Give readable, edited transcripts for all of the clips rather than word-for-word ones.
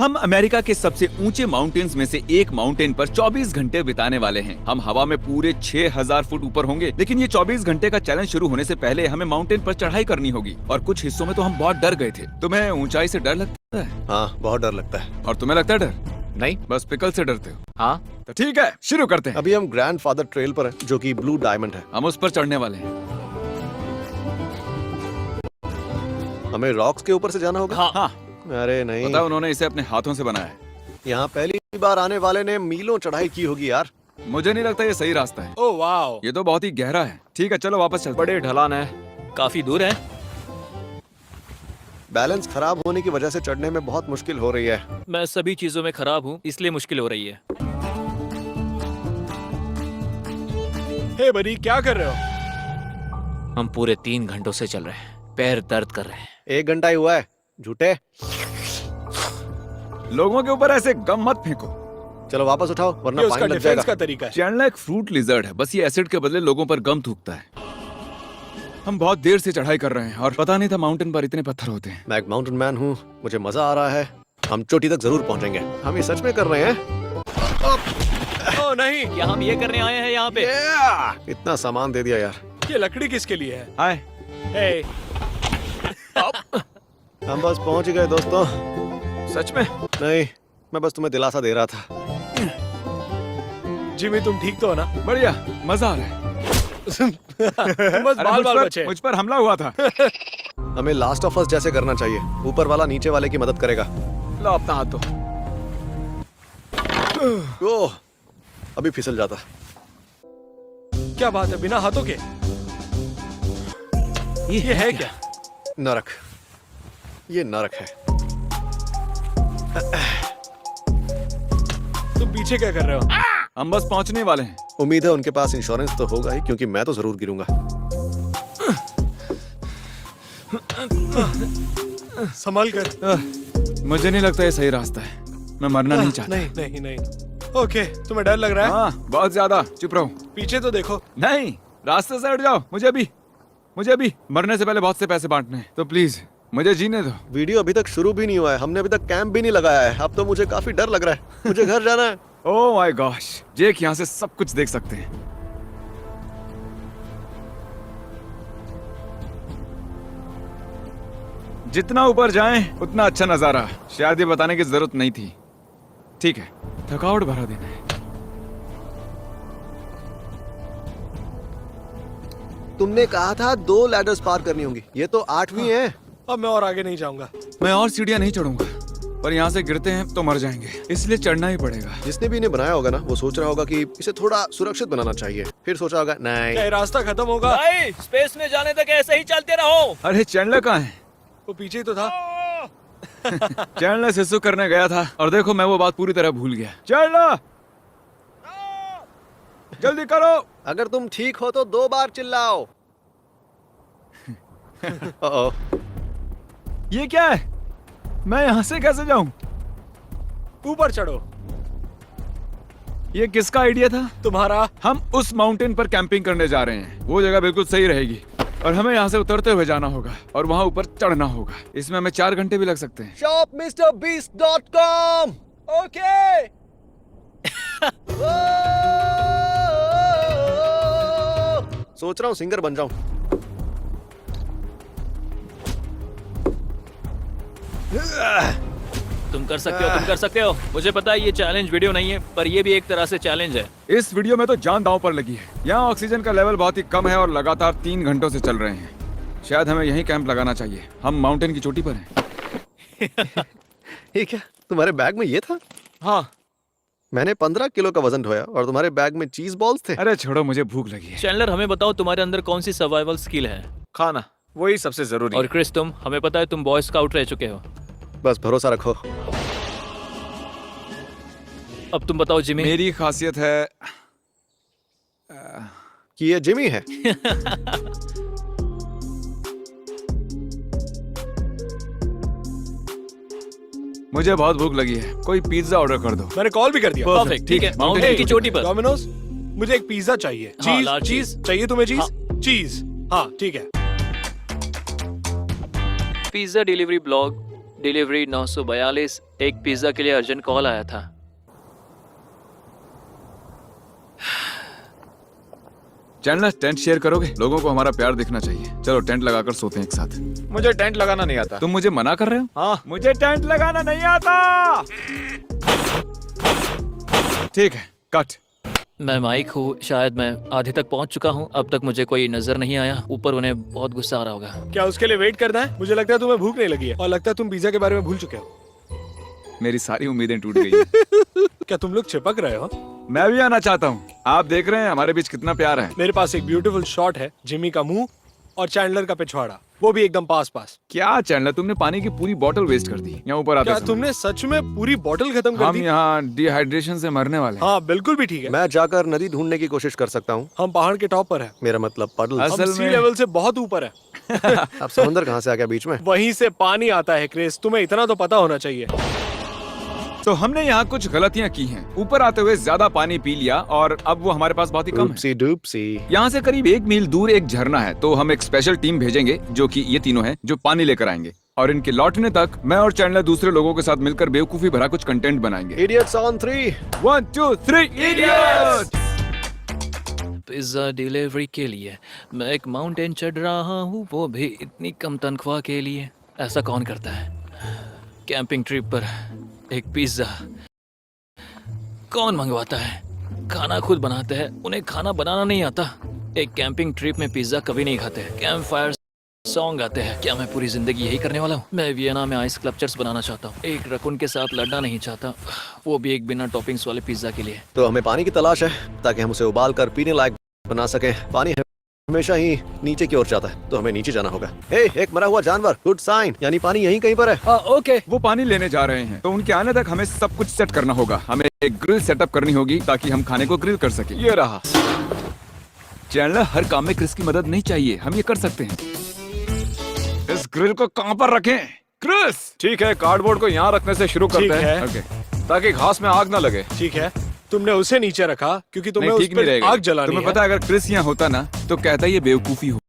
हम अमेरिका के सबसे ऊंचे माउंटेन्स में से एक माउंटेन पर 24 घंटे बिताने वाले हैं। हम हवा में पूरे 6000 फुट ऊपर होंगे, लेकिन ये 24 घंटे का चैलेंज शुरू होने से पहले हमें माउंटेन पर चढ़ाई करनी होगी और कुछ हिस्सों में तो हम बहुत डर गए थे। तुम्हें ऊंचाई से डर लगता है? हाँ, बहुत डर लगता है। और तुम्हें लगता है डर? नहीं। बस पिकल से डरते हो? हाँ। तो ठीक है, शुरू करते हैं। अभी हम ग्रैंडफादर ट्रेल पर हैं, जो कि ब्लू डायमंड है। हम उस पर चढ़ने वाले हैं। हमें रॉक्स के ऊपर से जाना होगा। हाँ। अरे नहीं, पता है, उन्होंने इसे अपने हाथों से बनाया है। यहाँ पहली बार आने वाले ने मीलों चढ़ाई की होगी यार। मुझे नहीं लगता ये सही रास्ता है। ओह वाओ, ये तो बहुत ही गहरा है। ठीक है, चलो वापस चलते हैं। बड़े ढलान है, काफी दूर है। बैलेंस खराब होने की वजह से चढ़ने में बहुत मुश्किल हो रही है। मैं सभी चीजों में खराब हूँ, इसलिए मुश्किल हो रही है। हे बड़ी, क्या कर रहे हो? हम पूरे 3 घंटों से चल रहे हैं, पैर दर्द कर रहे हैं। 1 घंटा ही हुआ है, झूठे। लोगों के ऊपर ऐसे गम मत फेंको। चलो वापस उठाओ, वरना ये उसका फाइन लग डिफेंस जाएगा। का तरीका है। चैंडलर एक फ्रूट लिजर्ड है, बस ये एसिड के बदले लोगों पर गम थूकता है। हम बहुत देर से चढ़ाई कर रहे हैं और पता नहीं था माउंटेन पर इतने पत्थर होते हैं। मैं एक माउंटेन मैन हूँ, मुझे मजा आ रहा है। हम चोटी तक जरूर पहुँचेंगे। हम ये सच में कर रहे हैं। ओह नहीं, क्या हम ये करने आए हैं यहाँ पे? इतना सामान दे दिया यार। ये लकड़ी किसके लिए है? हाय। हे, हम बस पहुँच गए दोस्तों। सच में? नहीं, मैं बस तुम्हें दिलासा दे रहा था। जिमी तुम ठीक तो हो ना? बढ़िया, मजा आ रहा है। तुम बस बाल बाल बचे। मुझ पर हमला हुआ था। हमें लास्ट ऑफ अस जैसे करना चाहिए। ऊपर वाला नीचे वाले की मदद करेगा। लो अपना हाथ दो। ओह, अभी फिसल जाता। क्या बात है, बिना हाथों के? ये है क्या? नरक। ये नरक है। तुम पीछे क्या कर रहे हो? हम बस पहुंचने वाले हैं। उम्मीद है उनके पास इंश्योरेंस तो होगा ही, क्योंकि मैं तो जरूर गिरूंगा। संभल कर। मुझे नहीं लगता ये सही रास्ता है। मैं मरना नहीं चाहता। नहीं नहीं नहीं। ओके, तुम्हें डर लग रहा है? हाँ, बहुत ज्यादा। चुप रहो। पीछे तो देखो। नहीं, रास्ते से हट जाओ। मुझे भी मरने से पहले बहुत से पैसे बांटने हैं, तो प्लीज मुझे जीने दो। वीडियो अभी तक शुरू भी नहीं हुआ है। हमने अभी तक कैंप भी नहीं लगाया है। अब तो मुझे काफी डर लग रहा है। मुझे घर जाना है। ओह माय गॉश, जेक यहाँ से सब कुछ देख सकते हैं। जितना ऊपर जाएं उतना अच्छा नजारा। शायद ये बताने की जरूरत नहीं थी। ठीक है, थकावट भरा दिन है। तुमने कहा था 2 लैडर्स पार करनी होंगी। ये तो 8वीं है। अब मैं और आगे नहीं जाऊंगा। मैं और सीढ़ियां नहीं चढ़ूंगा, पर यहाँ से गिरते हैं तो मर जाएंगे, इसलिए चढ़ना ही पड़ेगा। जिसने भी इन्हें बनाया होगा ना, वो सोच रहा होगा कि इसे थोड़ा सुरक्षित बनाना चाहिए। फिर सोचा होगा नहीं, क्या ये रास्ता खत्म होगा? भाई, स्पेस में जाने तक ऐसे ही चलते रहो। अरे चैंडलर कहाँ है? वो पीछे ही तो था। चैंडलर सिसु करने गया था और देखो मैं वो बात पूरी तरह भूल गया। चैंडलर, जल्दी करो। अगर तुम ठीक हो तो 2 बार चिल्लाओ। ओह, ये क्या है? मैं यहाँ से कैसे जाऊं? ऊपर चढ़ो। ये किसका आइडिया था? तुम्हारा। हम उस माउंटेन पर कैंपिंग करने जा रहे हैं। वो जगह बिल्कुल सही रहेगी और हमें यहाँ से उतरते हुए जाना होगा और वहाँ ऊपर चढ़ना होगा। इसमें हमें 4 घंटे भी लग सकते हैं। shopmrbeast.com। ओके। सोच रहा हूँ सिंगर बन जाऊं। तुम कर सकते हो, तुम कर सकते हो। मुझे पता है ये चैलेंज वीडियो नहीं है, पर ये भी एक तरह से चैलेंज है। इस वीडियो में तो जान दांव पर लगी है। यहाँ ऑक्सीजन का लेवल बहुत ही कम है और लगातार 3 घंटों से चल रहे हैं। शायद हमें यहीं कैंप लगाना चाहिए। हम माउंटेन की चोटी पर हैं। ये क्या, तुम्हारे बैग में ये था? हाँ, मैंने 15 किलो का वजन ढोया और तुम्हारे बैग में चीज बॉल्स थे। अरे छोड़ो, मुझे भूख लगी है। चैंडलर, हमें बताओ तुम्हारे अंदर कौन सी सर्वाइवल स्किल है? खाना, वही सबसे जरूरी। और क्रिस, तुम, हमें पता है तुम बॉय स्काउट रह चुके हो। बस भरोसा रखो। अब तुम बताओ जिमी। मेरी खासियत है कि ये जिमी है। मुझे बहुत भूख लगी है, कोई पिज्जा ऑर्डर कर दो। मैंने कॉल भी कर दिया। परफेक्ट, ठीक है। माउंटेन की चोटी पर। डोमिनोज, मुझे एक पिज्जा चाहिए। हाँ, चीज, लार्ज चीज चीज। चाहिए तुम्हें? चीज, हाँ। चीज। हाँ, ठीक है। Pizza delivery blog delivery 942। एक पिज्ज़ा के लिए अर्जेंट कॉल आया था। चैंडलर, टेंट शेयर करोगे? लोगों को हमारा प्यार दिखना चाहिए। चलो टेंट लगाकर सोते हैं एक साथ। मुझे टेंट लगाना नहीं आता। तुम मुझे मना कर रहे हो? हाँ, मुझे टेंट लगाना नहीं आता। ठीक है, कट। मैं माइक हूँ, शायद मैं आधे तक पहुँच चुका हूँ। अब तक मुझे कोई नजर नहीं आया। ऊपर उन्हें बहुत गुस्सा आ रहा होगा। क्या उसके लिए वेट करना है? मुझे लगता है तुम्हें भूख नहीं लगी है और लगता है तुम पिज्जा के बारे में भूल चुके हो। मेरी सारी उम्मीदें टूट गई हैं। क्या तुम लोग चिपक रहे हो? मैं भी आना चाहता हूँ। आप देख रहे हैं हमारे बीच कितना प्यार है। मेरे पास एक ब्यूटीफुल शॉट है, जिमी का मुंह और चैंडलर का पिछवाड़ा, वो भी एकदम पास पास। क्या चैंडलर, तुमने पानी की पूरी बोतल वेस्ट कर दी यहाँ ऊपर आते क्या समय। तुमने सच में पूरी बोतल खत्म कर हम दी? यहाँ डिहाइड्रेशन से मरने वाले हैं। हाँ बिल्कुल भी ठीक है। मैं जाकर नदी ढूंढने की कोशिश कर सकता हूँ। हम पहाड़ के टॉप पर है। मेरा मतलब पडल। असल हम सी में- लेवल से बहुत ऊपर है। अब समंदर कहाँ से आ गया बीच में? वहीं से पानी आता है क्रिस, तुम्हें इतना तो पता होना चाहिए। तो हमने यहाँ कुछ गलतियाँ की हैं। ऊपर आते हुए ज्यादा पानी पी लिया और अब वो हमारे पास बहुत ही कम है। डूपसी डूपसी। यहाँ से करीब 1 मील दूर एक झरना है, तो हम एक स्पेशल टीम भेजेंगे जो कि ये तीनों हैं, जो पानी लेकर आएंगे। और इनके लौटने तक मैं और चैंडलर दूसरे लोगों के साथ मिलकर बेवकूफी भरा कुछ कंटेंट बनाएंगे। Idiots on 3। 1 2 3 idiot. Pizza delivery के लिए मैं एक माउंटेन चढ़ रहा हूँ, वो भी इतनी कम तनख्वाह के लिए। ऐसा कौन करता है? कैंपिंग ट्रिप पर एक पिज्ज़ा कौन मंगवाता है? खाना खुद बनाते हैं, उन्हें खाना बनाना नहीं आता। एक कैंपिंग ट्रिप में पिज्ज़ा कभी नहीं खाते। कैंप फायर सॉन्ग आते हैं। क्या मैं पूरी जिंदगी यही करने वाला हूँ? मैं वियना में आइस स्कल्पचर्स बनाना चाहता हूँ। एक रकुन के साथ लड़ना नहीं चाहता, वो भी एक बिना टॉपिंग्स वाले पिज्ज़ा के लिए। तो हमें पानी की तलाश है ताकि हम उसे उबाल कर पीने लायक बना सके। पानी हमेशा ही नीचे की ओर जाता है, तो हमें नीचे जाना होगा। हे, एक मरा हुआ जानवर, गुड साइन, यानी पानी यहीं कहीं पर है। ओके, वो पानी लेने जा रहे हैं, तो उनके आने तक हमें सब कुछ सेट करना होगा। हमें एक ग्रिल सेटअप करनी होगी ताकि हम खाने को ग्रिल कर सके। ये रहा। चैंडलर, हर काम में क्रिस की मदद नहीं चाहिए, हम ये कर सकते हैं। इस ग्रिल को कहाँ पर रखें? क्रिस, ठीक है, कार्डबोर्ड को यहाँ रखने से शुरू करते हैं ओके। ताकि घास में आग ना लगे। ठीक है, तुमने उसे नीचे रखा क्योंकि तुम्हें नहीं, उस ठीक नहीं पर रहेगा। आग जलानी तुम्हें है। पता है, अगर क्रिस यहाँ होता ना तो कहता ये बेवकूफी हो।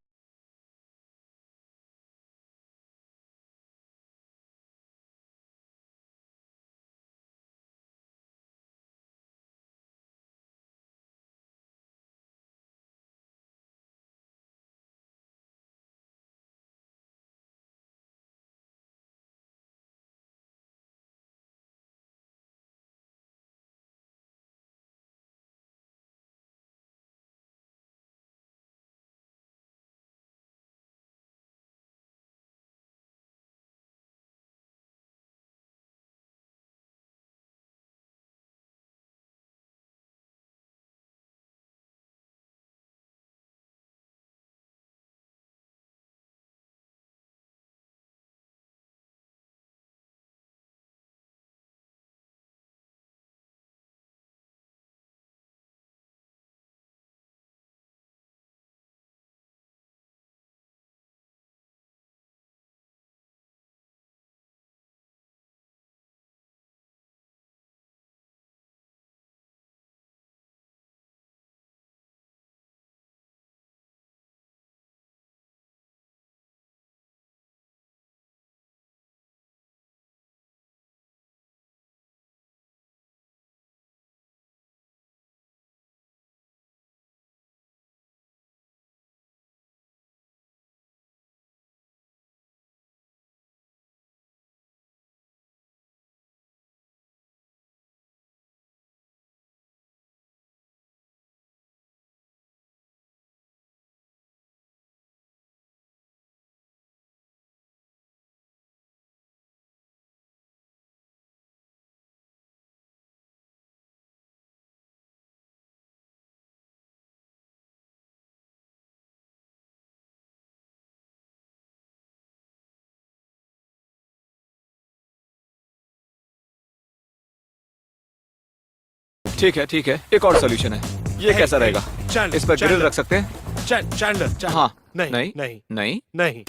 ठीक है, ठीक है, एक और सोल्यूशन है। ये कैसा रहेगा? चैंडलर, इस पर ग्रिल चैंडलर। रख सकते हैं। चैंडलर। हाँ। नहीं नहीं नहीं नहीं नहीं।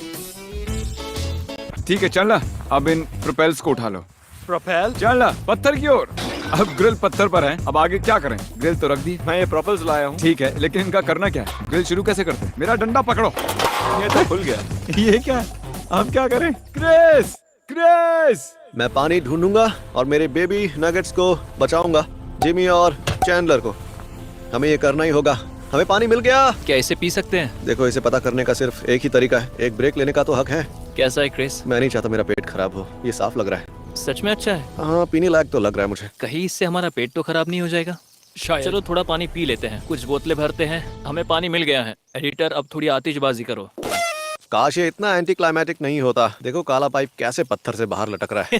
ठीक है चैंडलर, अब इन प्रोपेल्स को उठा लो। प्रोपेल। चैंडलर, पत्थर की ओर। अब ग्रिल पत्थर पर है, अब आगे क्या करें? ग्रिल तो रख दी। मैं ये प्रोपेल्स लाया हूँ। ठीक है, लेकिन इनका करना क्या है? ग्रिल शुरू कैसे करते हैं? मेरा डंडा पकड़ो। ये तो खुल गया। ये क्या है? अब क्या करें? Chris, Chris! मैं पानी ढूंढूंगा और मेरे बेबी नगेट्स को बचाऊंगा, जिमी और चैंडलर को। हमें ये करना ही होगा। हमें पानी मिल गया। क्या इसे पी सकते हैं? देखो, इसे पता करने का सिर्फ एक ही तरीका है। एक ब्रेक लेने का तो हक है। कैसा है क्रिस? मैं नहीं चाहता मेरा पेट खराब हो। ये साफ लग रहा है। सच में अच्छा है? हाँ, पीने लायक तो लग रहा है मुझे। कहीं इससे हमारा पेट तो खराब नहीं हो जाएगा? शायद। चलो थोड़ा पानी पी लेते हैं, कुछ बोतलें भरते हैं। हमें पानी मिल गया है। एडिटर, अब थोड़ी आतिशबाजी करो। काश ये इतना एंटी क्लाइमेटिक नहीं होता। देखो काला पाइप कैसे पत्थर से बाहर लटक रहा है।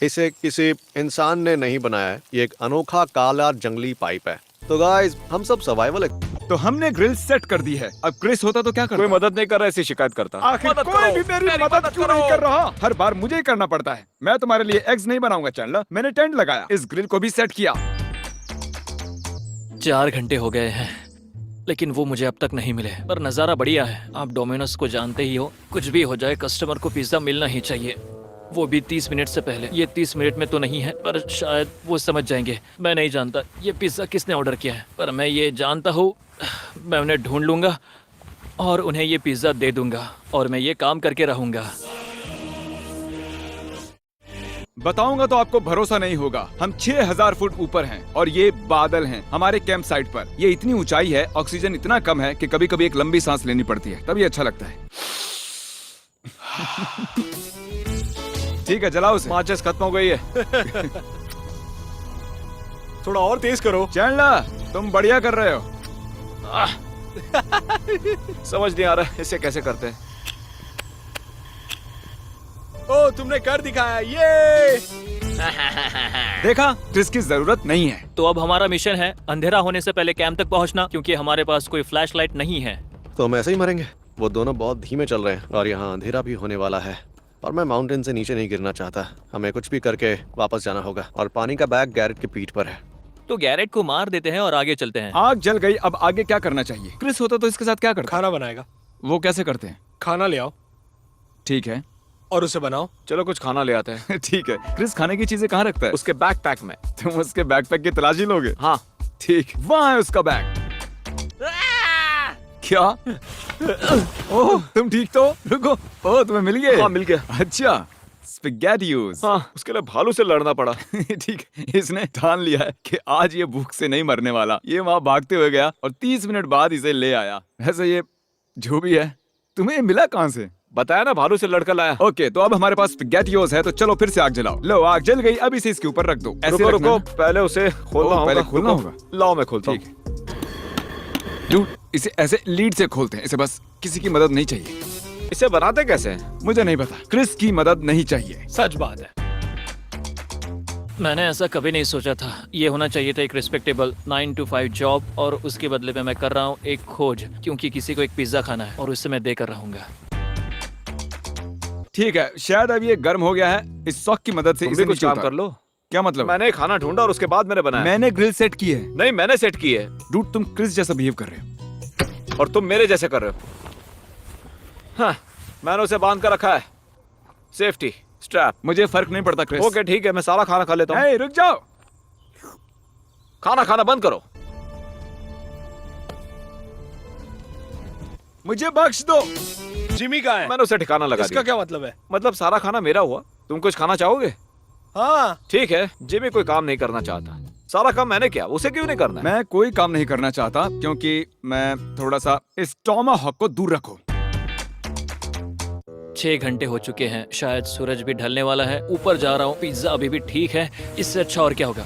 इसे किसी इंसान ने नहीं बनाया है। ये एक अनोखा काला जंगली पाइप है। तो गाइस, हम सब सर्वाइवल है। तो हमने ग्रिल सेट कर दी है। अब क्रिस होता तो क्या करता? कोई मदद नहीं कर रहा, ऐसी शिकायत करता। आखिर कोई भी मेरी मदद क्यों नहीं कर रहा? हर बार मुझे ही करना पड़ता है। मैं तुम्हारे लिए एग्स नहीं बनाऊंगा चैंडलर। मैंने टेंट लगाया, इस ग्रिल को भी सेट किया। 4 घंटे हो गए हैं, लेकिन वो मुझे अब तक नहीं मिले। पर नज़ारा बढ़िया है। आप डोमिनोज को जानते ही हो, कुछ भी हो जाए कस्टमर को पिज्ज़ा मिलना ही चाहिए, वो भी 30 मिनट से पहले। ये 30 मिनट में तो नहीं है, पर शायद वो समझ जाएंगे। मैं नहीं जानता ये पिज़्ज़ा किसने ऑर्डर किया है, पर मैं ये जानता हूँ, मैं उन्हें ढूंढ लूँगा और उन्हें ये पिज़्ज़ा दे दूँगा और मैं ये काम करके रहूँगा। बताऊंगा तो आपको भरोसा नहीं होगा। हम 6000 फुट ऊपर हैं और ये बादल हैं हमारे कैंप साइट पर। ये इतनी ऊंचाई है, ऑक्सीजन इतना कम है कि कभी कभी एक लंबी सांस लेनी पड़ती है, तभी अच्छा लगता है। ठीक है, जलाओ उसे। माचिस खत्म हो गई है। थोड़ा और तेज करो। चैंडलर, तुम बढ़िया कर रहे हो। समझ नहीं आ रहा है इसे कैसे करते हैं। ओ, तुमने कर दिखाया, ये। देखा, क्रिस की जरूरत नहीं है। तो अब हमारा मिशन है अंधेरा होने से पहले कैंप तक पहुंचना, क्योंकि हमारे पास कोई फ्लैश लाइट नहीं है। तो हम ऐसे ही मरेंगे। वो दोनों बहुत धीमे चल रहे हैं और यहाँ अंधेरा भी होने वाला है। और मैं माउंटेन से नीचे नहीं गिरना चाहता। हमें कुछ भी करके वापस जाना होगा। और पानी का बैग गैरेट की पीठ पर है। तो गैरेट को मार देते हैं और आगे चलते हैं। आग जल गई, अब आगे क्या करना चाहिए? क्रिस होता तो इसके साथ क्या करता? खाना बनाएगा। वो कैसे करते हैं? खाना ले आओ ठीक है। और उसे बनाओ। चलो कुछ खाना ले आते हैं। ठीक है। क्रिस खाने की चीजें कहाँ रखता है? उसके बैकपैक में। तुम उसके बैकपैक की तलाशी लोगे? हाँ। ठीक, वहाँ है उसका बैग। क्या? ओह, तुम ठीक तो? रुको। ओह, तुम्हें मिल गया? हाँ, मिल गया। अच्छा, स्पैगेटियोस। हाँ, उसके लिए भालू से लड़ना पड़ा। ठीक है, इसने ठान लिया है कि आज ये भूख से नहीं मरने वाला। ये वहां भागते हुए गया और 30 मिनट बाद इसे ले आया। वैसे ये जो भी है, तुम्हें ये मिला कहाँ से? बताया ना, भालू से लड़कर लाया। ओके, तो अब हमारे पास स्पैगेटियोस है, तो चलो फिर से आग जलाओ। लो, आग जल गई। अब इसे इसके ऊपर रख दो। ऐसे रुको रखना रुको, है। पहले उसे खोलना ओह, होगा। पहले खोलना रुको। होगा। लाओ मैं खोलता ठीक हूँ। है। डूड, इसे ऐसे लीड से खोलते हैं। इसे बस किसी की मदद नहीं चाहिए। इसे बनाते कैसे हैं? मुझे नहीं पता। क्रिस की मदद नहीं चाहिए। सच बात है। मैंने ऐसा कभी नहीं सोचा था। ये होना चाहिए था एक रिस्पेक्टेबल 9 to 5 जॉब, और उसके बदले में मैं कर रहा हूँ एक खोज, क्योंकि किसी को एक पिज्जा खाना है और उससे मैं देकर रहूंगा। ठीक है, शायद अब ये गर्म हो गया है। इस शॉक की मदद से तुम इसे भी कुछ नीचे काम उतार। कर लो। क्या मतलब? मैंने खाना ढूंढा और उसके बाद मैंने बनाया। मैंने ग्रिल सेट की है। नहीं, मैंने सेट की है डूड, तुम क्रिस जैसा बिहेव कर रहे हो। और तुम मेरे जैसे कर रहे हो। हाँ, मैंने उसे बांध कर रखा है। Safety strap. मुझे फर्क नहीं पड़ता क्रिस। ओके ठीक है, मैं सारा खाना खा लेता हूँ। हे, रुक जाओ। खाना खाना बंद करो। मुझे बख्श दो। जिमी का है। मैंने उसे ठिकाना लगा इसका दिया। क्या मतलब है? मतलब सारा खाना मेरा हुआ। तुम कुछ खाना चाहोगे? हाँ। ठीक है, जिमी कोई काम नहीं करना चाहता। सारा काम मैंने किया, उसे क्यों नहीं करना है? मैं कोई काम नहीं करना चाहता, क्योंकि मैं थोड़ा सा इस टॉमाहॉक को दूर रखो। 6 घंटे हो चुके हैं, शायद सूरज भी ढलने वाला है। ऊपर जा रहा हूँ। पिज्जा अभी भी ठीक है, इससे अच्छा और क्या होगा?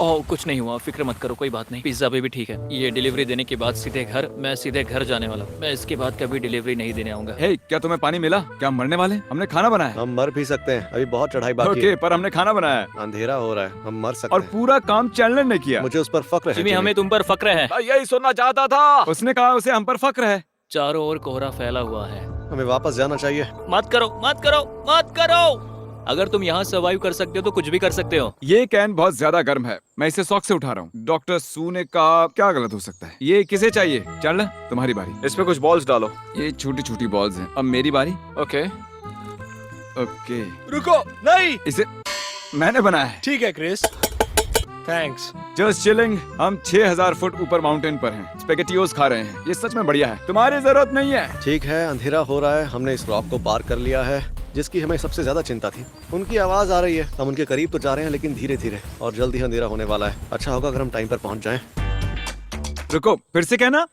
ओह, कुछ नहीं हुआ, फिक्र मत करो, कोई बात नहीं। पिज्जा अभी भी ठीक है। ये डिलीवरी देने के बाद सीधे घर, मैं सीधे घर जाने वाला हूँ। मैं इसके बाद कभी डिलीवरी नहीं देने आऊंगा। हे, क्या तुम्हें पानी मिला? क्या हम मरने वाले? हमने खाना बनाया है। हम मर भी सकते हैं। अभी बहुत चढ़ाई बाकी ओके, है। पर हमने खाना बनाया है अंधेरा हो रहा है। हम मर सकते और हैं। पूरा काम चैंडलर ने किया। मुझे उस पर फक्र है। Jimmy, Jimmy. हमें तुम पर फक्र है। मैं यही सुनना चाहता था। उसने कहा उसे हम पर फक्र है। चारों ओर कोहरा फैला हुआ है। हमें वापस जाना चाहिए। मत करो, मत करो, मत करो। अगर तुम यहाँ सर्वाइव कर सकते हो तो कुछ भी कर सकते हो। ये कैन बहुत ज्यादा गर्म है। मैं इसे शौक से उठा रहा हूँ। डॉक्टर सू ने कहा क्या गलत हो सकता है? ये किसे चाहिए? चैंडलर, तुम्हारी बारी। इसमें कुछ बॉल्स डालो। ये छोटी छोटी बॉल्स हैं। अब मेरी बारी। ओके। ओके, रुको, नहीं। इसे मैंने बनाया है। ठीक है क्रिस, थैंक्स। Just chilling. हम 6000 फुट ऊपर माउंटेन पर हैं। स्पेगेटियोस खा रहे हैं। ये सच में बढ़िया है। तुम्हारी जरूरत नहीं है। ठीक है, अंधेरा हो रहा है। हमने इस रॉक को पार कर लिया है। जिसकी हमें सबसे ज्यादा चिंता थी। उनकी आवाज आ रही है, हम उनके करीब तो जा रहे हैं लेकिन धीरे धीरे, और जल्दी ही अंधेरा होने वाला है। अच्छा होगा अगर हम टाइम पर पहुंच जाएं। रुको, फिर से कहना।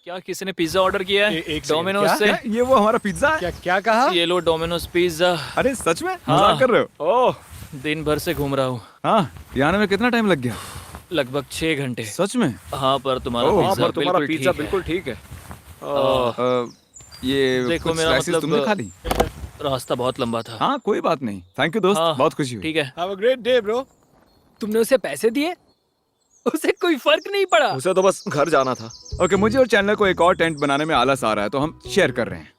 क्या किसी ने पिज्जा ऑर्डर किया है? एक सेकंड, डोमिनोज क्या? से। क्या ये वो हमारा पिज्जा है? क्या कहा? ये लो डोमिनोज पिज्जा। अरे सच में हाँ। मजाक कर रहे हो? ओह दिन भर से घूम रहा हूँ, हाँ, यहाँ आने में कितना टाइम लग गया? लगभग 6 घंटे। सच में? हाँ, पर तुम्हारा ओह, हाँ पिज्जा पर तुम्हारा बिल्कुल पिज्जा ठीक है। बिल्कुल ठीक है। ये देखो, कुछ मेरा slices मतलब- तुमने खा ली? रास्ता बहुत लंबा था। हाँ कोई बात नहीं, थैंक यू दोस्त, हाँ, बहुत खुशी हुई। ठीक है। Have a great day bro. तुमने उसे पैसे दिए? उसे कोई फर्क नहीं पड़ा। उसे तो बस घर जाना था। ओके, मुझे और चैनलर को एक और टेंट बनाने में आलस आ रहा है, तो हम शेयर कर रहे हैं।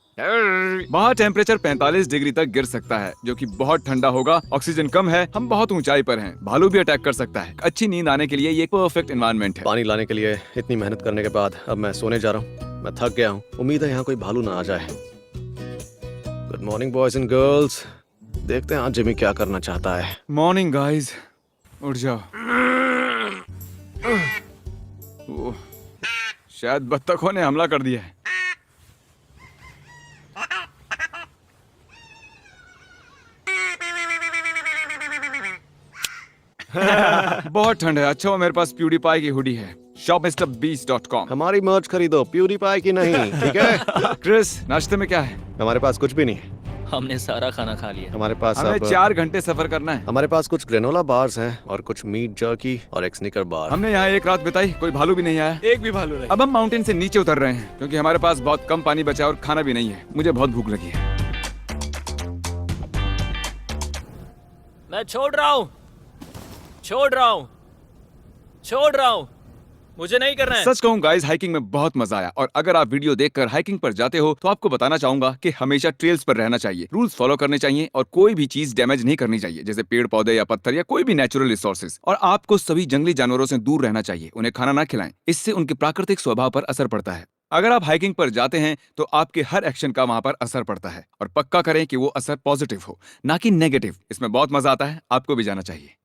बाहर टेम्परेचर 45 डिग्री तक गिर सकता है, जो कि बहुत ठंडा होगा। ऑक्सीजन कम है, हम बहुत ऊंचाई पर हैं। भालू भी अटैक कर सकता है। अच्छी नींद आने के लिए ये परफेक्ट एनवायरनमेंट है। पानी लाने के लिए इतनी मेहनत करने के बाद अब मैं सोने जा रहा हूँ। मैं थक गया हूँ। उम्मीद है यहाँ कोई भालू ना आ जाए। Good morning boys and girls. देखते हैं आज जिमी क्या करना चाहता है। मॉर्निंग गाइस, उठ जाओ। ओह, शायद बत्तखों ने हमला कर दिया है। बहुत ठंड है। अच्छा, वो मेरे पास प्यूडीपाई की हुडी है। shopmrbeast.com। हमारी मर्च खरीदो, प्यूरीपाई की नहीं, ठीक है? क्रिस, नाश्ते में क्या है? हमारे पास कुछ भी नहीं है। हमने सारा खाना खा लिया। हमारे पास हमें अब 4 घंटे सफर करना है। हमारे पास कुछ ग्रेनोला बार्स हैं और कुछ मीट जर्की और एक स्निकर बार। हमने यहाँ एक रात बिताई, कोई भालू भी नहीं आया। एक भी भालू नहीं। अब हम माउंटेन से नीचे उतर रहे हैं क्योंकि हमारे पास बहुत कम पानी बचा और खाना भी नहीं है। मुझे बहुत भूख लगी है। मैं छोड़ रहा हूँ, छोड़ रहा हूँ, छोड़ रहा हूँ। मुझे नहीं करना है। सच कहूँ गाइस, हाइकिंग में बहुत मजा आया। और अगर आप वीडियो देखकर हाइकिंग पर जाते हो तो आपको बताना चाहूंगा कि हमेशा ट्रेल्स पर रहना चाहिए, रूल्स फॉलो करने चाहिए और कोई भी चीज डैमेज नहीं करनी चाहिए, जैसे पेड़ पौधे या पत्थर या कोई भी नेचुरल रिसोर्सेज। और आपको सभी जंगली जानवरों से दूर रहना चाहिए, उन्हें खाना ना खिलाएं, इससे उनके प्राकृतिक स्वभाव पर असर पड़ता है। अगर आप हाइकिंग पर जाते हैं तो आपके हर एक्शन का वहां पर असर पड़ता है, और पक्का करें कि वो असर पॉजिटिव हो, ना कि नेगेटिव। इसमें बहुत मजा आता है, आपको भी जाना चाहिए।